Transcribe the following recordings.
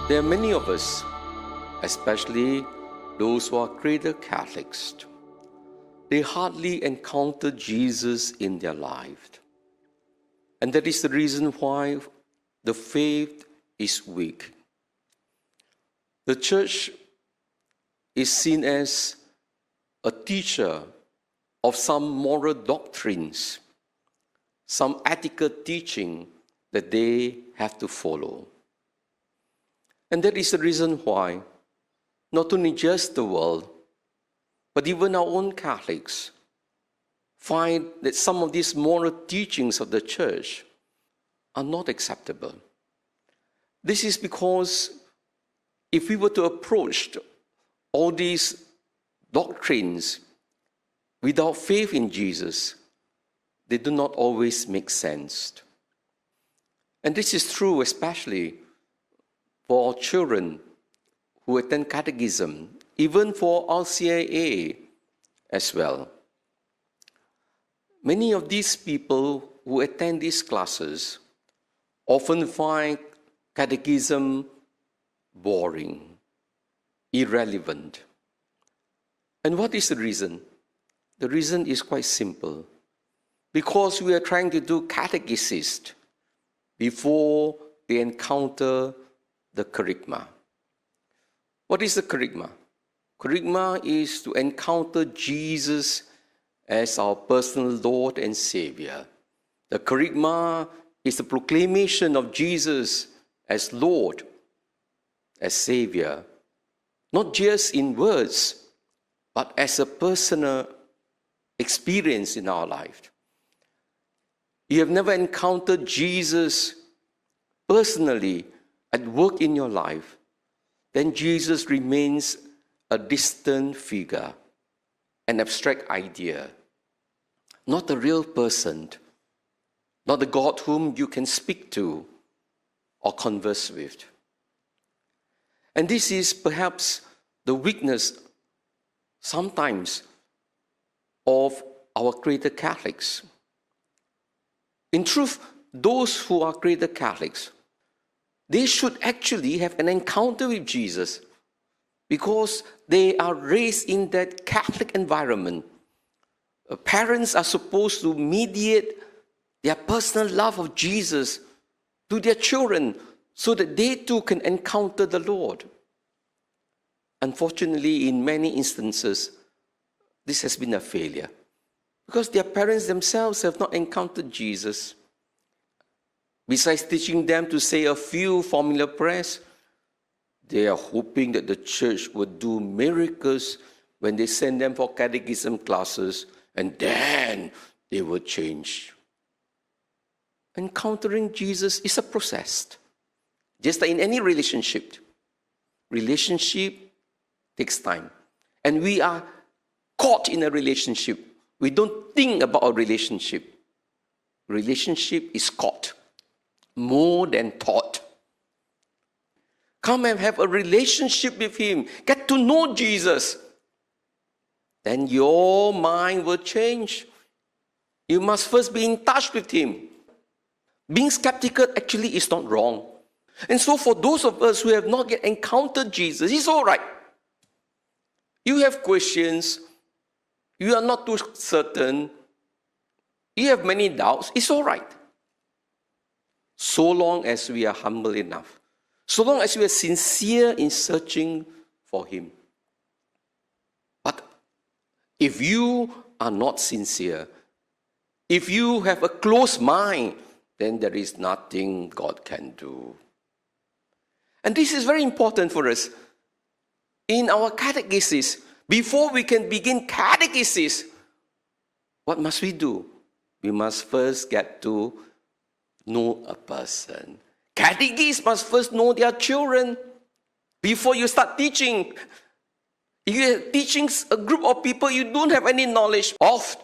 There are many of us, especially those who are cradle Catholics, they hardly encounter Jesus in their life. And that is the reason why the faith is weak. The church is seen as a teacher of some moral doctrines, some ethical teaching that they have to follow. And that is the reason why not only just the world, but even our own Catholics find that some of these moral teachings of the church are not acceptable. This is because if we were to approach all these doctrines without faith in Jesus, they do not always make sense. And this is true especially for our children who attend catechism, even for RCIA as well. Many of these people who attend these classes often find catechism boring, irrelevant. And what is the reason? The reason is quite simple. Because we are trying to do catechesis before they encounter the Kerygma. What is the Kerygma? Kerygma is to encounter Jesus as our personal Lord and Saviour. The Kerygma is the proclamation of Jesus as Lord, as Saviour, not just in words, but as a personal experience in our life. You have never encountered Jesus personally at work in your life, then Jesus remains a distant figure, an abstract idea, not a real person, not the God whom you can speak to or converse with. And this is perhaps the weakness sometimes of our cradle Catholics. In truth, those who are cradle Catholics, they should actually have an encounter with Jesus because they are raised in that Catholic environment. Parents are supposed to mediate their personal love of Jesus to their children so that they too can encounter the Lord. Unfortunately, in many instances, this has been a failure because their parents themselves have not encountered Jesus. Besides teaching them to say a few formula prayers, they are hoping that the church would do miracles when they send them for catechism classes, and then they will change. Encountering Jesus is a process. Just like in any relationship takes time. And we are caught in a relationship. We don't think about a relationship. Relationship is caught more than taught. Come and have a relationship with Him. Get to know Jesus. Then your mind will change. You must first be in touch with Him. Being skeptical actually is not wrong. And so for those of us who have not yet encountered Jesus, it's all right. You have questions. You are not too certain. You have many doubts. It's all right. So long as we are humble enough. So long as we are sincere in searching for Him. But if you are not sincere, if you have a closed mind, then there is nothing God can do. And this is very important for us. In our catechesis, before we can begin catechesis, what must we do? We must first get to know a person. Catechists must first know their children before you start teaching. If you are teaching a group of people you don't have any knowledge of,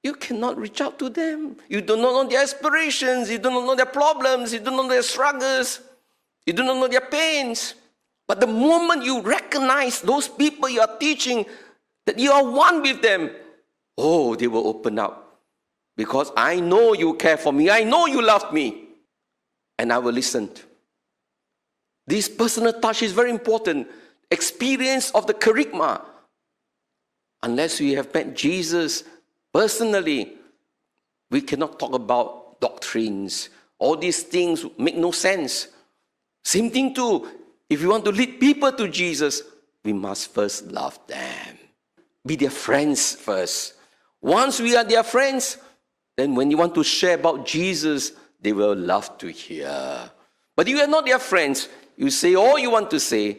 you cannot reach out to them. You do not know their aspirations. You do not know their problems. You do not know their struggles. You do not know their pains. But the moment you recognize those people you are teaching, that you are one with them, oh, they will open up. Because I know you care for me. I know you love me. And I will listen. This personal touch is very important. Experience of the Kerygma. Unless we have met Jesus personally, we cannot talk about doctrines. All these things make no sense. Same thing too. If we want to lead people to Jesus, we must first love them. Be their friends first. Once we are their friends, then when you want to share about Jesus, they will love to hear. But if you are not their friends, you say all you want to say,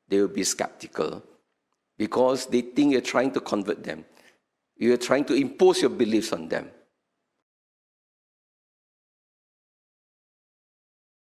they will be skeptical because they think you're trying to convert them. You're trying to impose your beliefs on them.